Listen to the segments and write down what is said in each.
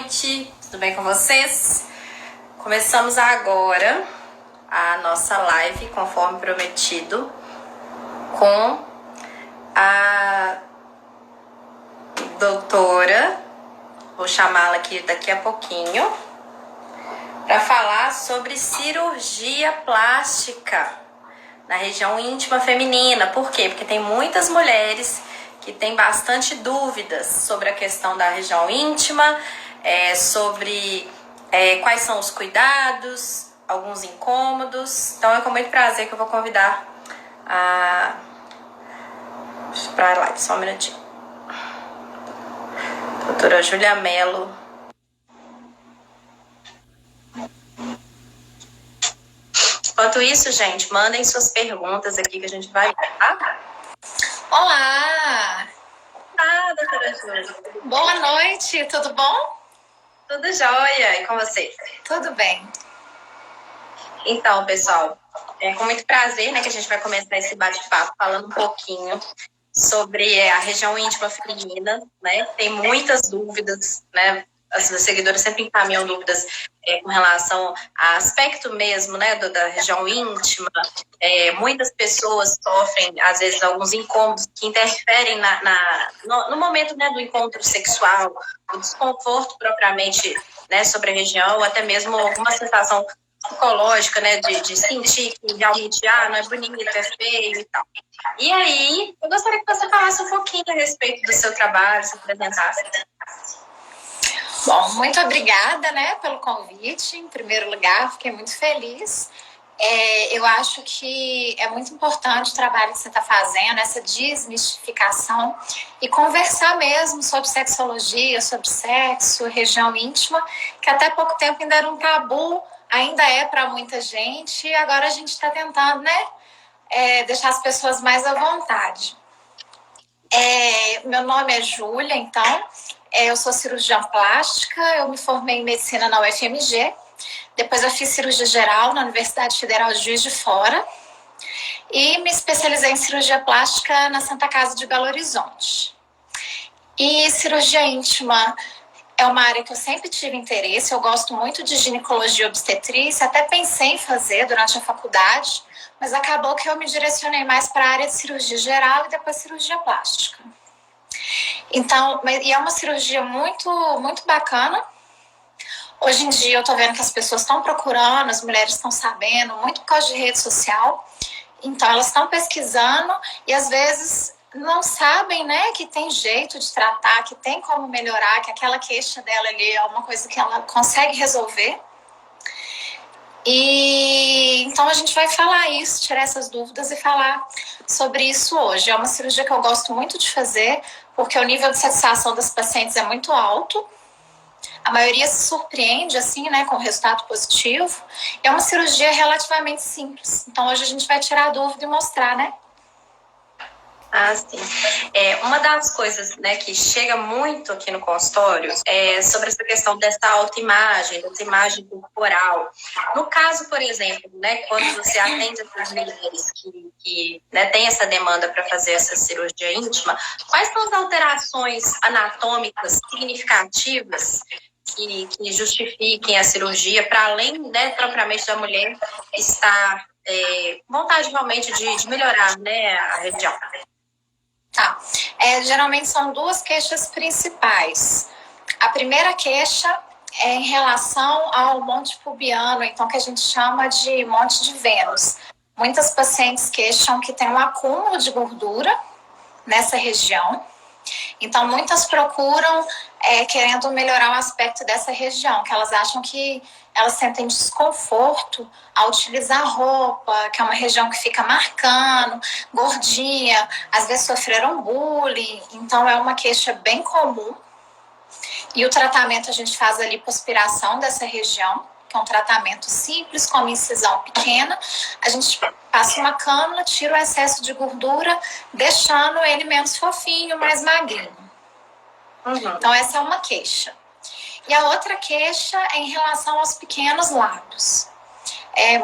noite, tudo bem com vocês? Começamos agora a nossa live, conforme prometido, com a doutora, vou chamá-la aqui daqui a pouquinho, para falar sobre cirurgia plástica na região íntima feminina. Por quê? Porque tem muitas mulheres que têm bastante dúvidas sobre a questão da região íntima, sobre quais são os cuidados, alguns incômodos. Então é com muito prazer que eu vou convidar para a live, só um minutinho. Doutora Júlia Mello. Enquanto isso, gente, mandem suas perguntas aqui que a gente vai... Olá! Olá, doutora Júlia. Boa noite, tudo bom? Tudo jóia, e com você? Tudo bem. Então, pessoal, é com muito prazer, né, que a gente vai começar esse bate-papo falando um pouquinho sobre a região íntima feminina, né? Tem muitas dúvidas, né? As seguidoras sempre encaminham dúvidas com relação ao aspecto mesmo, né, da região íntima. Muitas pessoas sofrem, às vezes, alguns incômodos que interferem no momento, né, do encontro sexual, o desconforto propriamente, né, sobre a região, ou até mesmo alguma sensação psicológica, né, de sentir que realmente, não é bonito, é feio e tal. E aí, eu gostaria que você falasse um pouquinho a respeito do seu trabalho, se apresentasse. Bom, muito obrigada, né, pelo convite. Em primeiro lugar, fiquei muito feliz. Eu acho que é muito importante o trabalho que você está fazendo, essa desmistificação e conversar mesmo sobre sexologia, sobre sexo, região íntima, que até pouco tempo ainda era um tabu, ainda é para muita gente, e agora a gente está tentando, né, deixar as pessoas mais à vontade. Meu nome é Júlia, então, eu sou cirurgiã plástica, eu me formei em medicina na UFMG, depois eu fiz cirurgia geral na Universidade Federal de Juiz de Fora e me especializei em cirurgia plástica na Santa Casa de Belo Horizonte. E cirurgia íntima é uma área que eu sempre tive interesse, eu gosto muito de ginecologia e obstetrícia, até pensei em fazer durante a faculdade, mas acabou que eu me direcionei mais para a área de cirurgia geral e depois cirurgia plástica. Então, e é uma cirurgia muito, muito bacana. Hoje em dia eu tô vendo que as pessoas estão procurando, as mulheres estão sabendo, muito por causa de rede social. Então elas estão pesquisando e às vezes não sabem, né, que tem jeito de tratar, que tem como melhorar, que aquela queixa dela ali é uma coisa que ela consegue resolver. E então a gente vai falar isso, tirar essas dúvidas e falar sobre isso hoje. É uma cirurgia que eu gosto muito de fazer, porque o nível de satisfação das pacientes é muito alto. A maioria se surpreende, assim, né, com o resultado positivo. É uma cirurgia relativamente simples. Então hoje a gente vai tirar a dúvida e mostrar, né? Sim. Uma das coisas, né, que chega muito aqui no consultório é sobre essa questão dessa autoimagem, dessa imagem corporal. No caso, por exemplo, né, quando você atende essas mulheres que né, tem essa demanda para fazer essa cirurgia íntima, quais são as alterações anatômicas significativas que justifiquem a cirurgia, para além, né, propriamente da mulher estar com vontade realmente de melhorar, né, a região? Tá. Geralmente são duas queixas principais. A primeira queixa é em relação ao monte pubiano, então que a gente chama de monte de Vênus. Muitas pacientes queixam que tem um acúmulo de gordura nessa região. Então, muitas procuram querendo melhorar o aspecto dessa região, que elas acham que elas sentem desconforto ao utilizar roupa, que é uma região que fica marcando, gordinha, às vezes sofreram bullying, então é uma queixa bem comum. E o tratamento a gente faz a lipoaspiração dessa região, que é um tratamento simples, com uma incisão pequena. A gente passa uma cânula, tira o excesso de gordura, deixando ele menos fofinho, mais magrinho. Uhum. Então essa é uma queixa. E a outra queixa é em relação aos pequenos lábios.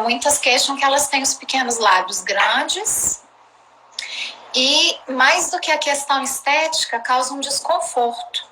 Muitas queixam que elas têm os pequenos lábios grandes e, mais do que a questão estética, causa um desconforto.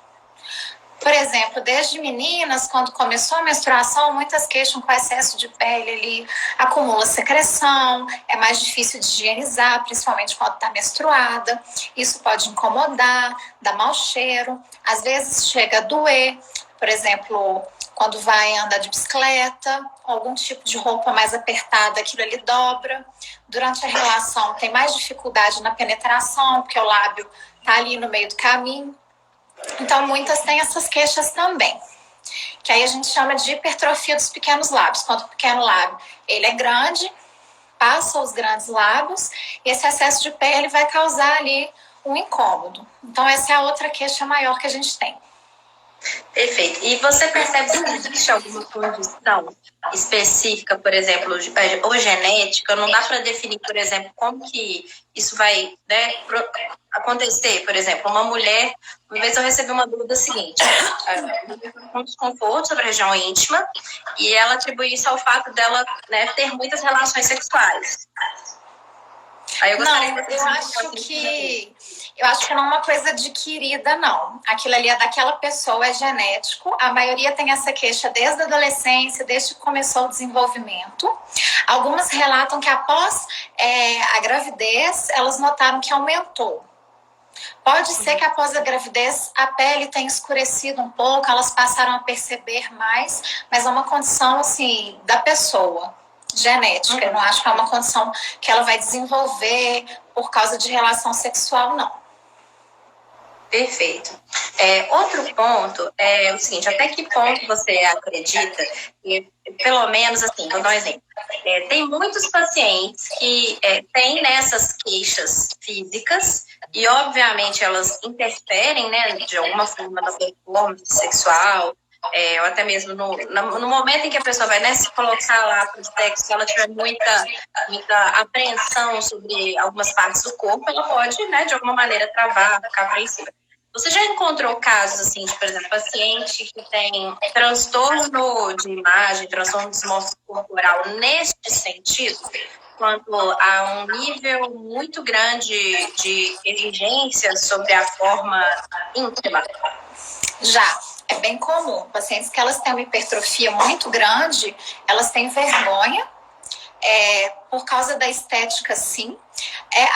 Por exemplo, desde meninas, quando começou a menstruação, muitas queixam com excesso de pele ali, acumula secreção, é mais difícil de higienizar, principalmente quando está menstruada. Isso pode incomodar, dar mau cheiro, às vezes chega a doer. Por exemplo, quando vai andar de bicicleta, algum tipo de roupa mais apertada, aquilo ali dobra. Durante a relação tem mais dificuldade na penetração, porque o lábio está ali no meio do caminho. Então, muitas têm essas queixas também, que aí a gente chama de hipertrofia dos pequenos lábios. Quando o pequeno lábio ele é grande, passa os grandes lábios, e esse excesso de pele vai causar ali um incômodo. Então, essa é a outra queixa maior que a gente tem. Perfeito. E você percebe se existe alguma condição específica, por exemplo, ou genética? Não dá para definir, por exemplo, como que isso vai, né, acontecer. Por exemplo, uma mulher, uma vez eu recebi uma dúvida seguinte, um desconforto sobre a região íntima, e ela atribui isso ao fato dela, né, ter muitas relações sexuais. Aí eu gostaria Não, eu acho que não é uma coisa adquirida, não. Aquilo ali é daquela pessoa, é genético. A maioria tem essa queixa desde a adolescência, desde que começou o desenvolvimento. Algumas relatam que após a gravidez, elas notaram que aumentou. Pode ser que após a gravidez a pele tenha escurecido um pouco, elas passaram a perceber mais, mas é uma condição assim da pessoa, genética. Eu não acho que é uma condição que ela vai desenvolver por causa de relação sexual, não. Perfeito. Outro ponto é o seguinte, até que ponto você acredita que, pelo menos assim, vou dar um exemplo, tem muitos pacientes que têm nessas queixas físicas e, obviamente, elas interferem, né, de alguma forma na performance sexual, ou até mesmo no momento em que a pessoa vai, né, se colocar lá para o sexo, se ela tiver muita apreensão sobre algumas partes do corpo, ela pode, né, de alguma maneira travar, ficar apreensiva. Você já encontrou casos, assim, de, por exemplo, paciente que tem transtorno de imagem, transtorno de desmorfo corporal neste sentido, quanto a um nível muito grande de exigência sobre a forma íntima? Já. É bem comum. Pacientes que elas têm uma hipertrofia muito grande, elas têm vergonha, por causa da estética, sim.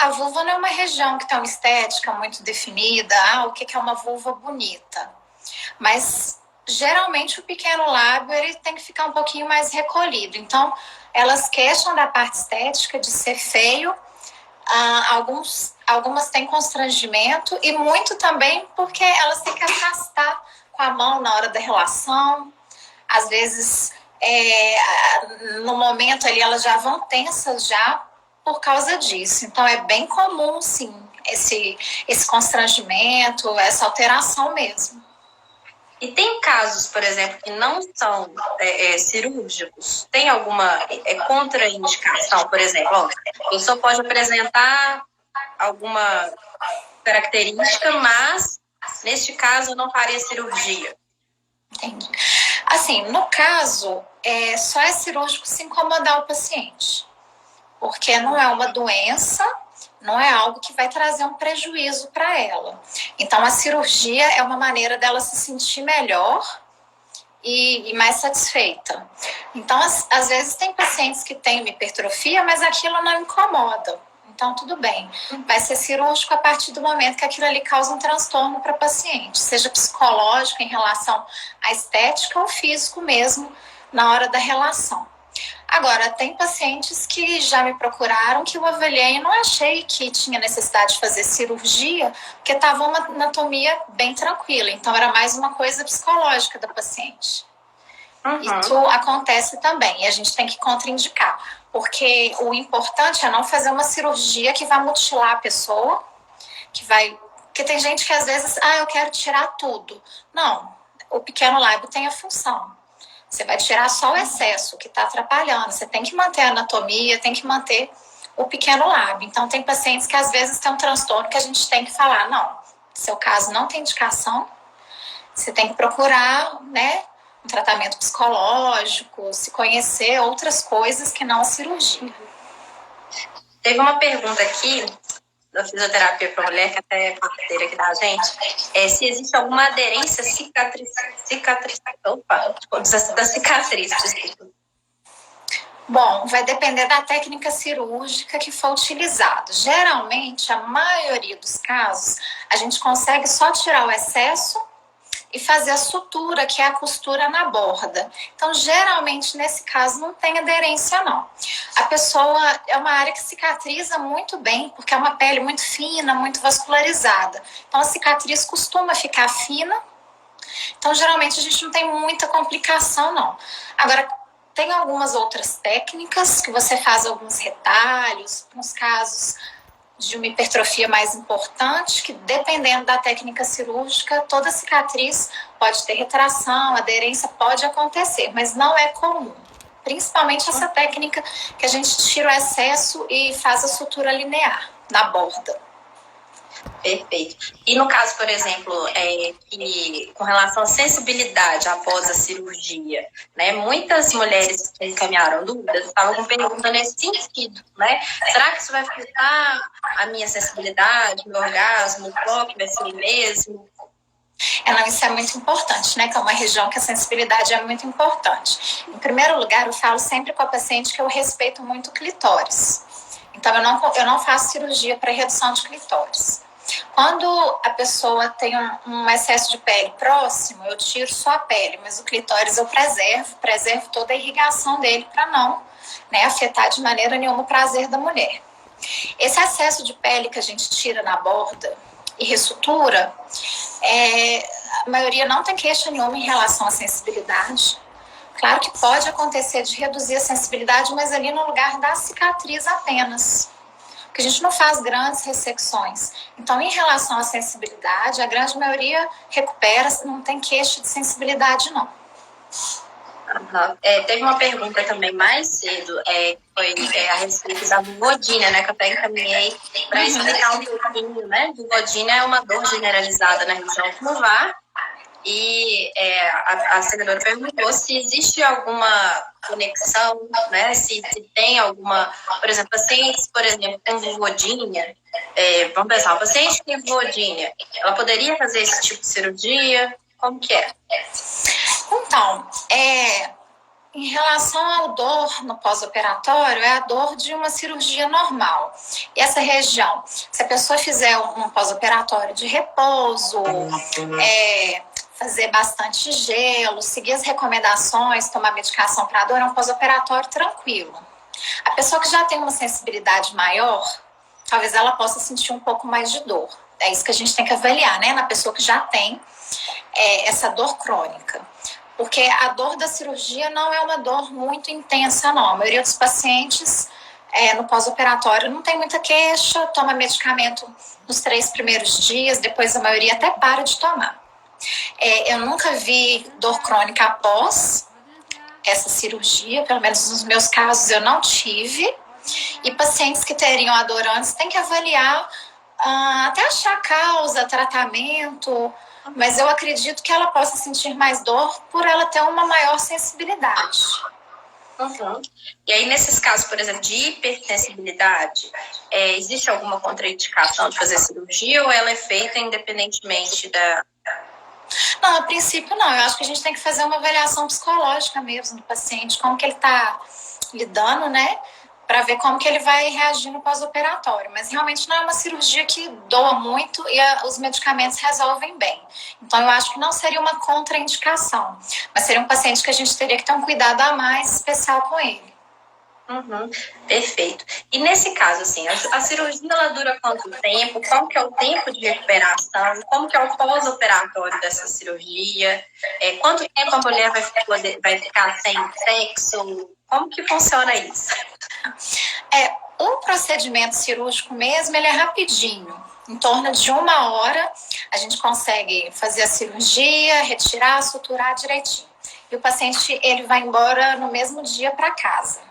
A vulva não é uma região que tem uma estética muito definida. O que é uma vulva bonita? Mas, geralmente, o pequeno lábio ele tem que ficar um pouquinho mais recolhido. Então, elas queixam da parte estética, de ser feio. Algumas têm constrangimento e muito também porque elas têm que afastar com a mão na hora da relação. Às vezes, no momento ali, elas já vão tensas já por causa disso. Então, é bem comum, sim, esse constrangimento, essa alteração mesmo. E tem casos, por exemplo, que não são cirúrgicos? Tem alguma contraindicação, por exemplo? A pessoa pode apresentar alguma característica, mas, neste caso, não faria cirurgia. Entendi. Assim, no caso, só é cirúrgico se incomodar o paciente, porque não é uma doença, não é algo que vai trazer um prejuízo para ela. Então, a cirurgia é uma maneira dela se sentir melhor e mais satisfeita. Então, às vezes, tem pacientes que têm uma hipertrofia, mas aquilo não incomoda. Então, tudo bem. Vai ser cirúrgico a partir do momento que aquilo ali causa um transtorno para o paciente, seja psicológico em relação à estética ou físico mesmo na hora da relação. Agora, tem pacientes que já me procuraram que eu avaliei e não achei que tinha necessidade de fazer cirurgia, porque estava uma anatomia bem tranquila. Então, era mais uma coisa psicológica da paciente. Isso acontece também e a gente tem que contraindicar, porque o importante é não fazer uma cirurgia que vai mutilar a pessoa, porque tem gente que às vezes, eu quero tirar tudo. Não, o pequeno lábio tem a função. Você vai tirar só o excesso que está atrapalhando. Você tem que manter a anatomia, tem que manter o pequeno lábio. Então, tem pacientes que às vezes têm um transtorno que a gente tem que falar, não, seu caso não tem indicação, você tem que procurar, né, um tratamento psicológico, se conhecer outras coisas que não a cirurgia. Teve uma pergunta aqui da fisioterapia para mulher, que até é parceira aqui da gente, se existe alguma aderência da cicatriz, desculpa. Bom, vai depender da técnica cirúrgica que for utilizada. Geralmente, a maioria dos casos, a gente consegue só tirar o excesso e fazer a sutura, que é a costura na borda. Então, geralmente, nesse caso, não tem aderência, não. A pessoa é uma área que cicatriza muito bem, porque é uma pele muito fina, muito vascularizada. Então, a cicatriz costuma ficar fina. Então, geralmente, a gente não tem muita complicação, não. Agora, tem algumas outras técnicas que você faz alguns retalhos, nos casos de uma hipertrofia mais importante, que dependendo da técnica cirúrgica, toda cicatriz pode ter retração, aderência pode acontecer, mas não é comum. Principalmente essa técnica que a gente tira o excesso e faz a sutura linear na borda. Perfeito. E no caso, por exemplo, que com relação à sensibilidade após a cirurgia, né? Muitas mulheres que encaminharam dúvidas estavam com pergunta nesse sentido, né? Será que isso vai afetar a minha sensibilidade, meu orgasmo, o toque vai ser o mesmo? Não, isso é muito importante, né? Que é uma região que a sensibilidade é muito importante. Em primeiro lugar, eu falo sempre com a paciente que eu respeito muito o clitóris. Então, eu não faço cirurgia para redução de clitóris. Quando a pessoa tem um excesso de pele próximo, eu tiro só a pele, mas o clitóris eu preservo toda a irrigação dele para não, né, afetar de maneira nenhuma o prazer da mulher. Esse excesso de pele que a gente tira na borda e ressutura, a maioria não tem queixa nenhuma em relação à sensibilidade. Claro que pode acontecer de reduzir a sensibilidade, mas ali no lugar da cicatriz apenas. Porque a gente não faz grandes ressecções. Então, em relação à sensibilidade, a grande maioria recupera, não tem queixa de sensibilidade, não. Teve uma pergunta também mais cedo, foi a respeito da vulvodínia, né, que eu até encaminhei para explicar um pouquinho, né? Vulvodínia é uma dor generalizada na região vulvar. E a senadora perguntou se existe alguma conexão, né? Se tem alguma, por exemplo, pacientes, por exemplo, com vulvodínia, vamos pensar, uma paciente que tem vulvodínia, ela poderia fazer esse tipo de cirurgia? Como que é? Então, em relação ao dor no pós-operatório, é a dor de uma cirurgia normal. E essa região, se a pessoa fizer um pós-operatório de repouso, fazer bastante gelo, seguir as recomendações, tomar medicação para dor, é um pós-operatório tranquilo. A pessoa que já tem uma sensibilidade maior, talvez ela possa sentir um pouco mais de dor. É isso que a gente tem que avaliar, né? Na pessoa que já tem essa dor crônica. Porque a dor da cirurgia não é uma dor muito intensa, não. A maioria dos pacientes no pós-operatório não tem muita queixa, toma medicamento nos 3 primeiros dias, depois a maioria até para de tomar. Eu nunca vi dor crônica após essa cirurgia, pelo menos nos meus casos eu não tive. E pacientes que teriam a dor antes tem que avaliar até achar causa, tratamento, mas eu acredito que ela possa sentir mais dor por ela ter uma maior sensibilidade. Uhum. E aí, nesses casos, por exemplo, de hipersensibilidade, existe alguma contraindicação de fazer cirurgia ou ela é feita independentemente da... Não, a princípio não. Eu acho que a gente tem que fazer uma avaliação psicológica mesmo do paciente, como que ele está lidando, né? Para ver como que ele vai reagir no pós-operatório. Mas realmente não é uma cirurgia que doa muito e os medicamentos resolvem bem. Então eu acho que não seria uma contraindicação, mas seria um paciente que a gente teria que ter um cuidado a mais especial com ele. Uhum, perfeito. E nesse caso, assim, a cirurgia ela dura quanto tempo? Qual que é o tempo de recuperação? Como que é o pós-operatório dessa cirurgia? Quanto tempo a mulher vai ficar sem sexo? Como que funciona isso? O procedimento cirúrgico mesmo, ele é rapidinho. Em torno de 1 hora, a gente consegue fazer a cirurgia, retirar, suturar direitinho. E o paciente, ele vai embora no mesmo dia para casa.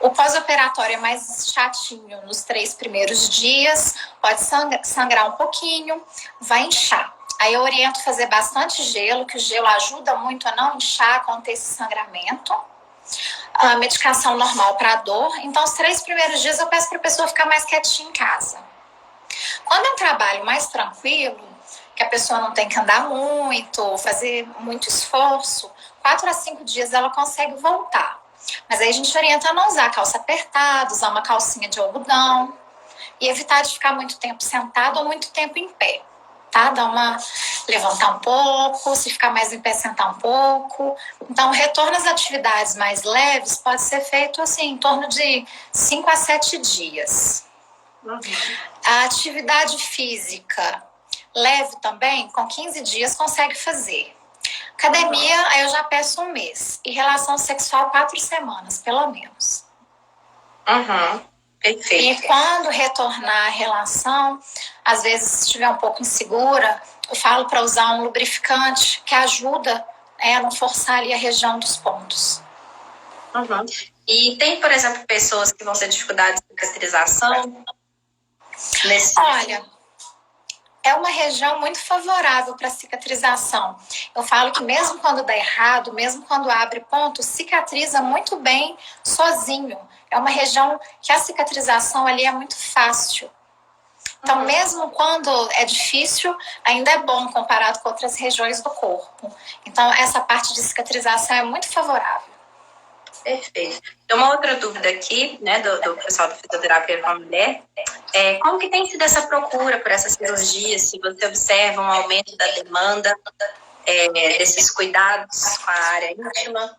O pós-operatório é mais chatinho nos 3 primeiros dias, pode sangrar um pouquinho, vai inchar. Aí eu oriento fazer bastante gelo, que o gelo ajuda muito a não inchar, conter esse sangramento. A medicação normal para dor. Então, os 3 primeiros dias eu peço para a pessoa ficar mais quietinha em casa. Quando é um trabalho mais tranquilo, que a pessoa não tem que andar muito, fazer muito esforço, 4 a 5 dias ela consegue voltar. Mas aí a gente orienta a não usar calça apertada, usar uma calcinha de algodão e evitar de ficar muito tempo sentado ou muito tempo em pé, tá? Levantar um pouco, se ficar mais em pé, sentar um pouco. Então, o retorno às atividades mais leves pode ser feito assim, em torno de 5 a 7 dias. A atividade física leve também, com 15 dias consegue fazer. Academia, aí eu já peço 1 mês. E relação sexual, 4 semanas, pelo menos. Perfeito. E quando retornar a relação, às vezes, se estiver um pouco insegura, eu falo para usar um lubrificante que ajuda a não forçar ali a região dos pontos. E tem, por exemplo, pessoas que vão ter dificuldade de cicatrização? Olha, é uma região muito favorável para cicatrização. Eu falo que mesmo quando dá errado, mesmo quando abre ponto, cicatriza muito bem sozinho. É uma região que a cicatrização ali é muito fácil. Então, mesmo quando é difícil, ainda é bom comparado com outras regiões do corpo. Então, essa parte de cicatrização é muito favorável. Perfeito. Tem uma outra dúvida aqui, né, do pessoal da fisioterapia com a mulher. Como que tem sido essa procura por essas cirurgias? Se você observa um aumento da demanda desses cuidados com a área íntima?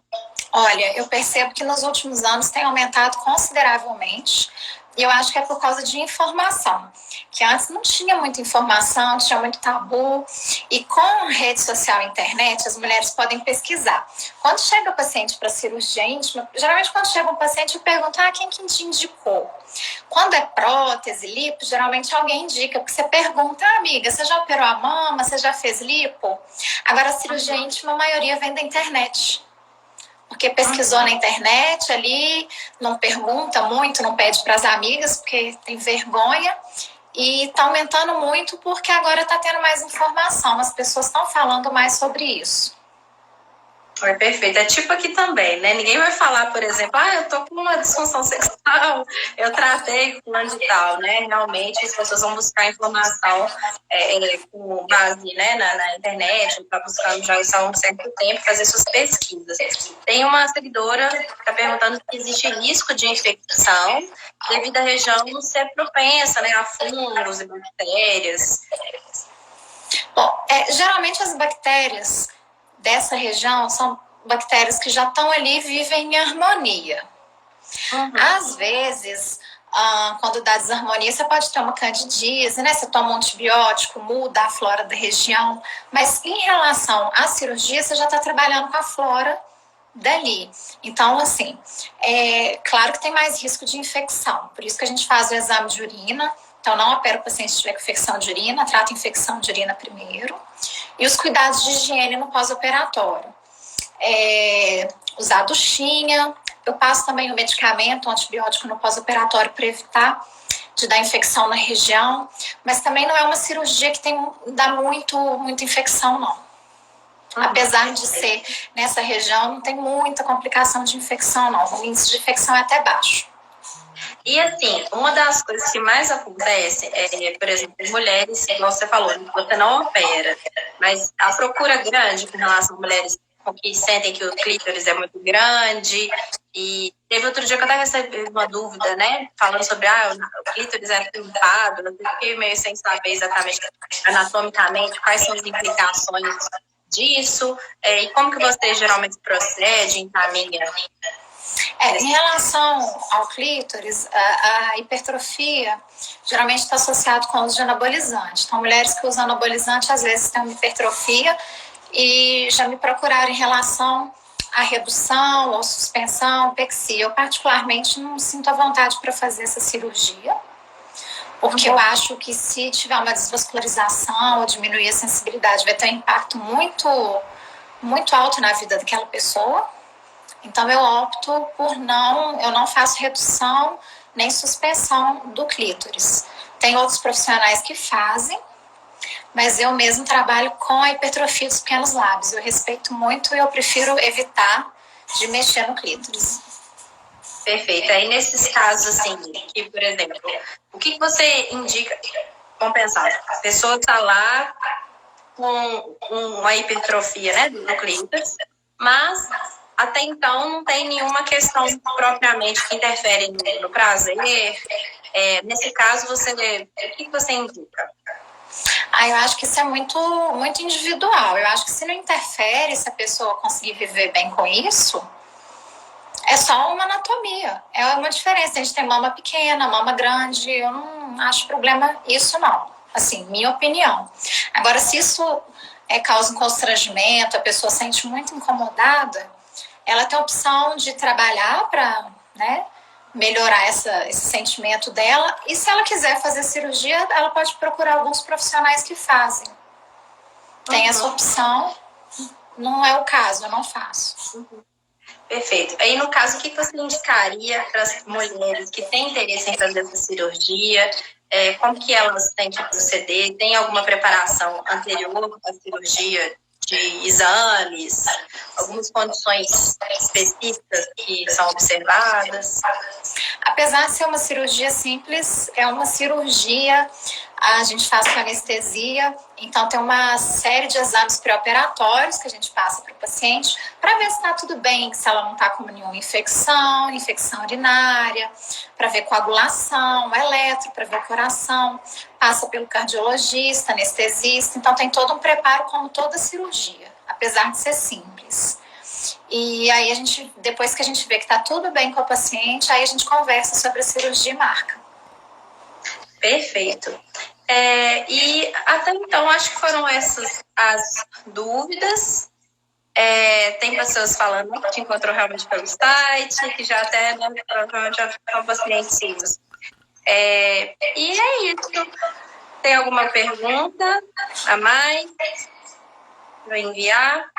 Olha, eu percebo que nos últimos anos tem aumentado consideravelmente. E eu acho que é por causa de informação, que antes não tinha muita informação, tinha muito tabu. E com rede social e internet, as mulheres podem pesquisar. Quando chega o paciente para cirurgia íntima, geralmente quando chega um paciente, eu pergunto, quem que te indicou? Quando é prótese, lipo, geralmente alguém indica, porque você pergunta, amiga, você já operou a mama, você já fez lipo? Agora, a cirurgia íntima, a maioria vem da internet. Porque pesquisou na internet ali, não pergunta muito, não pede para as amigas, porque tem vergonha. E está aumentando muito porque agora está tendo mais informação, as pessoas estão falando mais sobre isso. Perfeito. É tipo aqui também, né? Ninguém vai falar, por exemplo, eu tô com uma disfunção sexual, eu tratei com de tal, né? Realmente as pessoas vão buscar informação com base, né, na internet, está buscando já isso há um certo tempo, fazer suas pesquisas. Tem uma seguidora que está perguntando se existe risco de infecção devido à região não ser propensa, né, a fungos e bactérias. Bom, geralmente as bactérias dessa região são bactérias que já estão ali e vivem em harmonia. Às vezes, quando dá desarmonia, você pode ter uma candidíase, né? Você toma um antibiótico, muda a flora da região. Mas em relação à cirurgia, você já está trabalhando com a flora dali. Então, assim, claro que tem mais risco de infecção. Por isso que a gente faz o exame de urina. Então, não opera o paciente se tiver com infecção de urina, trata a infecção de urina primeiro. E os cuidados de higiene no pós-operatório. Usar duchinha. Eu passo também o medicamento, o antibiótico no pós-operatório para evitar de dar infecção na região. Mas também não é uma cirurgia que dá muita infecção, não. Apesar de ser nessa região, não tem muita complicação de infecção, não. O índice de infecção é até baixo. E assim, uma das coisas que mais acontece por exemplo, mulheres, como você falou, você não opera, mas a procura grande com relação a mulheres que sentem que o clítoris é muito grande. E teve outro dia que eu até recebi uma dúvida, né, falando sobre o clítoris é pintado, eu fiquei meio sem saber exatamente anatomicamente quais são as implicações disso, e como que você geralmente procede, encaminha? Em relação ao clítoris, a hipertrofia geralmente está associada com o uso de anabolizante. Então, mulheres que usam anabolizante às vezes têm uma hipertrofia e já me procuraram em relação à redução ou suspensão, pexia. Eu particularmente não sinto a vontade para fazer essa cirurgia, porque eu acho que se tiver uma desvascularização ou diminuir a sensibilidade, vai ter um impacto muito, muito alto na vida daquela pessoa. Então, eu opto por eu não faço redução nem suspensão do clítoris. Tem outros profissionais que fazem, mas eu mesmo trabalho com a hipertrofia dos pequenos lábios. Eu respeito muito e eu prefiro evitar de mexer no clítoris. Perfeito. Aí, nesses casos, assim, que, por exemplo, o que você indica? vamos pensar, a pessoa está lá com uma hipertrofia, né, do clítoris, mas até então não tem nenhuma questão propriamente que interfere no prazer. Nesse caso, o que você indica? Eu acho que isso é muito, muito individual. Eu acho que se não interfere, se a pessoa conseguir viver bem com isso, é só uma anatomia. É uma diferença. A gente tem mama pequena, mama grande. Eu não acho problema isso, não. Assim, minha opinião. Agora, se isso causa um constrangimento, a pessoa se sente muito incomodada, ela tem a opção de trabalhar para, né, melhorar esse sentimento dela. E se ela quiser fazer cirurgia, ela pode procurar alguns profissionais que fazem. Tem essa opção. Não é o caso, eu não faço. Perfeito. Aí, no caso, o que você indicaria para as mulheres que têm interesse em fazer essa cirurgia? Como que elas têm que proceder? Tem alguma preparação anterior à cirurgia de exames? Algumas condições específicas que são observadas? Apesar de ser uma cirurgia simples, é uma cirurgia, a gente faz com anestesia, então tem uma série de exames pré-operatórios que a gente passa para o paciente para ver se está tudo bem, se ela não está com nenhuma infecção urinária, para ver coagulação, eletro, para ver o coração, passa pelo cardiologista, anestesista, então tem todo um preparo como toda cirurgia, apesar de ser simples. E aí depois que a gente vê que está tudo bem com o paciente, aí a gente conversa sobre a cirurgia e marca. Perfeito. E até então, acho que foram essas as dúvidas. Tem pessoas falando que te encontrou realmente pelo site, que já até provavelmente já são pacientes seus. E é isso. Tem alguma pergunta a mais para enviar?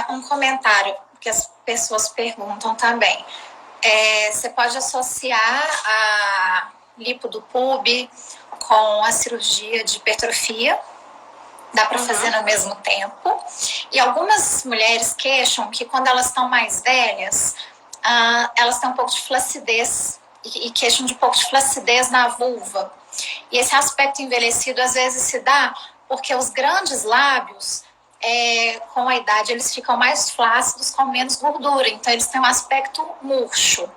Um comentário que as pessoas perguntam também. Você pode associar a lipo do pub com a cirurgia de hipertrofia, dá para fazer no mesmo tempo. E algumas mulheres queixam que quando elas estão mais velhas, elas têm um pouco de flacidez e queixam de um pouco de flacidez na vulva. E esse aspecto envelhecido às vezes se dá porque os grandes lábios, com a idade, eles ficam mais flácidos, com menos gordura. Então, eles têm um aspecto murcho.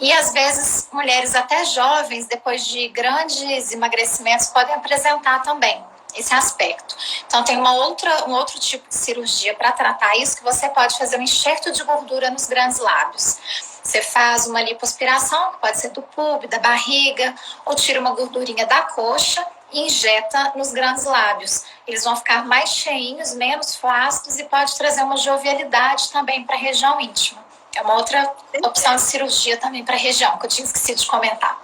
E, às vezes, mulheres até jovens, depois de grandes emagrecimentos, podem apresentar também esse aspecto. Então, tem um outro tipo de cirurgia para tratar isso, que você pode fazer um enxerto de gordura nos grandes lábios. Você faz uma lipoaspiração, que pode ser do pub, da barriga, ou tira uma gordurinha da coxa e injeta nos grandes lábios. Eles vão ficar mais cheinhos, menos flácidos e pode trazer uma jovialidade também para a região íntima. É uma outra opção de cirurgia também para a região, que eu tinha esquecido de comentar.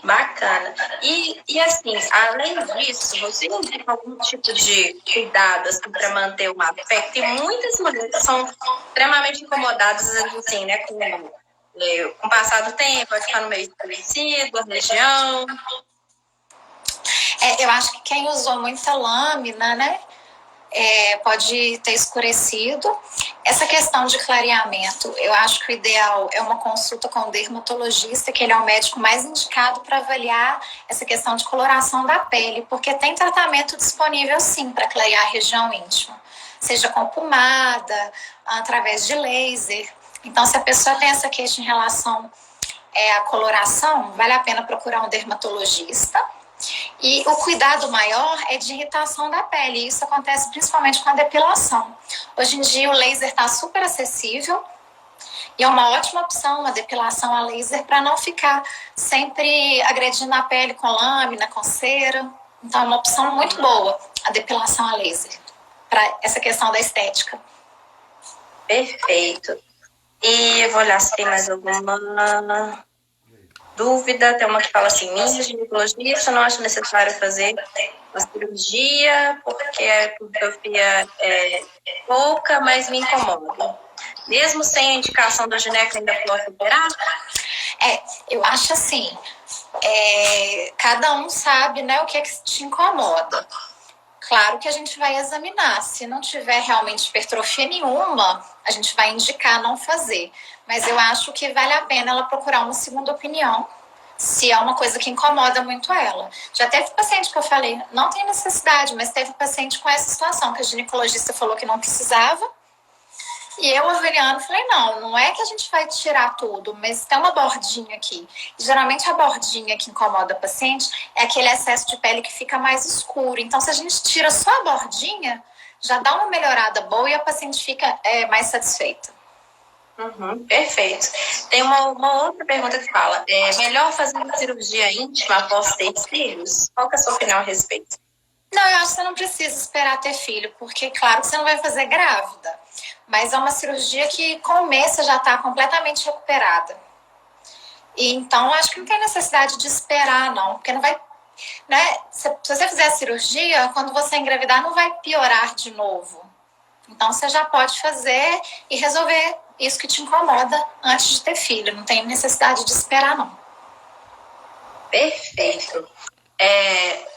Bacana. E assim, além disso, você indica algum tipo de cuidado assim, para manter o aspecto? Tem muitas mulheres que são extremamente incomodadas assim, né, com o passar do tempo, vai ficar no meio escurecido, a região. Eu acho que quem usou muita lâmina, né, pode ter escurecido. Essa questão de clareamento, eu acho que o ideal é uma consulta com o dermatologista, que ele é o médico mais indicado para avaliar essa questão de coloração da pele, porque tem tratamento disponível sim para clarear a região íntima, seja com pomada, através de laser. Então, se a pessoa tem essa queixa em relação à coloração, vale a pena procurar um dermatologista. E o cuidado maior é de irritação da pele, e isso acontece principalmente com a depilação. Hoje em dia o laser está super acessível e é uma ótima opção, uma depilação a laser, para não ficar sempre agredindo a pele com lâmina, com cera. Então é uma opção muito boa a depilação a laser, para essa questão da estética. Perfeito. E eu vou olhar se tem mais alguma dúvida. Tem uma que fala assim: minha ginecologista não acha necessário fazer uma cirurgia porque a hipertrofia é pouca, mas me incomoda. Mesmo sem a indicação da gineco, ainda posso operar? Eu acho assim, cada um sabe, né, o que é que te incomoda. Claro que a gente vai examinar. Se não tiver realmente hipertrofia nenhuma, a gente vai indicar não fazer. Mas eu acho que vale a pena ela procurar uma segunda opinião, se é uma coisa que incomoda muito ela. Já teve paciente que eu falei, não tem necessidade, mas teve paciente com essa situação, que a ginecologista falou que não precisava, e eu, avaliando, falei, não é que a gente vai tirar tudo, mas tem uma bordinha aqui. E, geralmente a bordinha que incomoda o paciente é aquele excesso de pele que fica mais escuro. Então, se a gente tira só a bordinha, já dá uma melhorada boa e a paciente fica mais satisfeita. Uhum, perfeito. Tem uma outra pergunta que fala, é melhor fazer uma cirurgia íntima após ter filhos? Qual que é a sua opinião a respeito? Não, eu acho que você não precisa esperar ter filho, porque claro que você não vai fazer grávida, mas é uma cirurgia que com o mês você já está completamente recuperada. E então acho que não tem necessidade de esperar, não, porque não vai, né? Se você fizer a cirurgia, quando você engravidar, não vai piorar de novo. Então você já pode fazer e resolver isso que te incomoda antes de ter filho. Não tem necessidade de esperar, não. Perfeito.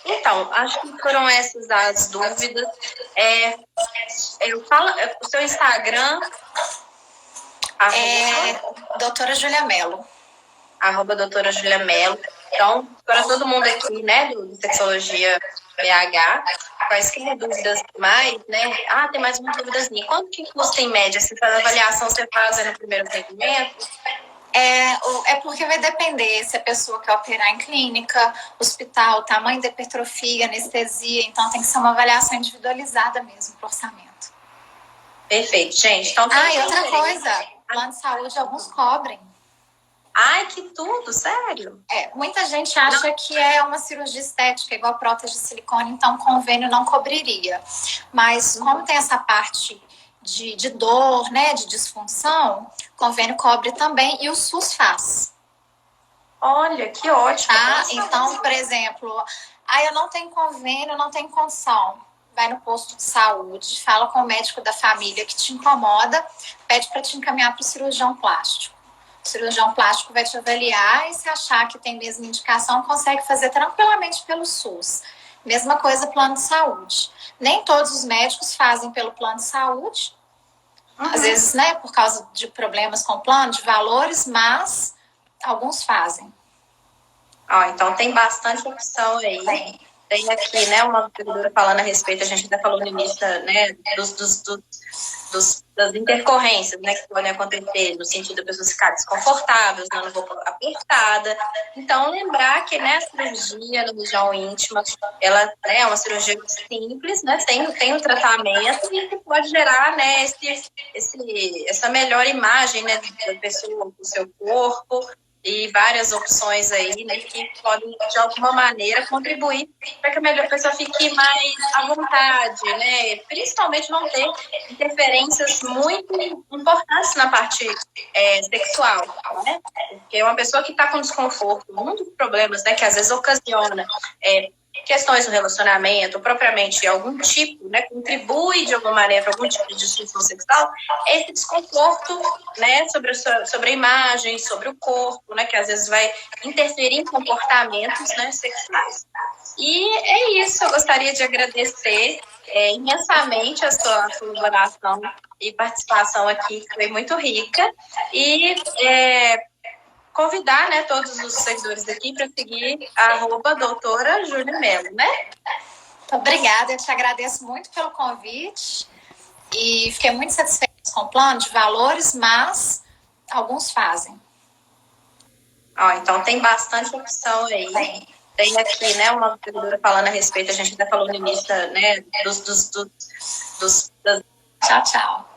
Então, acho que foram essas as dúvidas. O seu Instagram... Doutora Júlia Mello. @doutora Júlia Mello. Então, para todo mundo aqui, né, do Sexologia BH, quaisquer dúvidas mais, né? Tem mais uma duvidazinha. Quanto que custa em média? Se faz a avaliação, você faz no primeiro atendimento? É porque vai depender se a pessoa quer operar em clínica, hospital, tamanho da hipertrofia, anestesia. Então, tem que ser uma avaliação individualizada mesmo pro orçamento. Perfeito, gente. Então, e outra coisa, plano de saúde, alguns cobrem. Ai, que tudo, sério? Muita gente acha que é uma cirurgia estética, igual prótese de silicone, então o convênio não cobriria. Mas como tem essa parte de dor, né, de disfunção, o convênio cobre também e o SUS faz. Olha, que ótimo. Então, por exemplo, eu não tenho convênio, não tenho condição. Vai no posto de saúde, fala com o médico da família que te incomoda, pede para te encaminhar para o cirurgião plástico. O cirurgião plástico vai te avaliar e se achar que tem mesma indicação, consegue fazer tranquilamente pelo SUS. Mesma coisa plano de saúde. Nem todos os médicos fazem pelo plano de saúde, às vezes, né, por causa de problemas com o plano, de valores, mas alguns fazem. Então tem bastante opção aí. Tem aqui, né, uma figura falando a respeito, a gente até falou no início, né, das intercorrências, né, que podem acontecer, no sentido da pessoa ficar desconfortável, usando roupa apertada. Então, lembrar que, né, a cirurgia na região íntima, ela é uma cirurgia simples, né, tem um tratamento e que pode gerar, né, essa melhor imagem, né, da pessoa, do seu corpo, e várias opções aí, né, que podem, de alguma maneira, contribuir para que a pessoa fique mais à vontade, né, principalmente não ter interferências muito importantes na parte sexual, né, porque uma pessoa que está com desconforto, muitos problemas, né, que às vezes ocasiona questões do relacionamento, propriamente algum tipo, né, contribui de alguma maneira para algum tipo de disfunção sexual, esse desconforto, né, sobre a imagem, sobre o corpo, né, que às vezes vai interferir em comportamentos, né, sexuais. E é isso, eu gostaria de agradecer imensamente a sua colaboração e participação aqui, que foi muito rica, e convidar, né, todos os seguidores aqui para seguir a @doutora Júlia Mello, né? Obrigada, eu te agradeço muito pelo convite e fiquei muito satisfeita com o plano de valores, mas alguns fazem. Então tem bastante opção aí. Tem aqui, né, uma figura falando a respeito, a gente até falou no início, né, Tchau, tchau.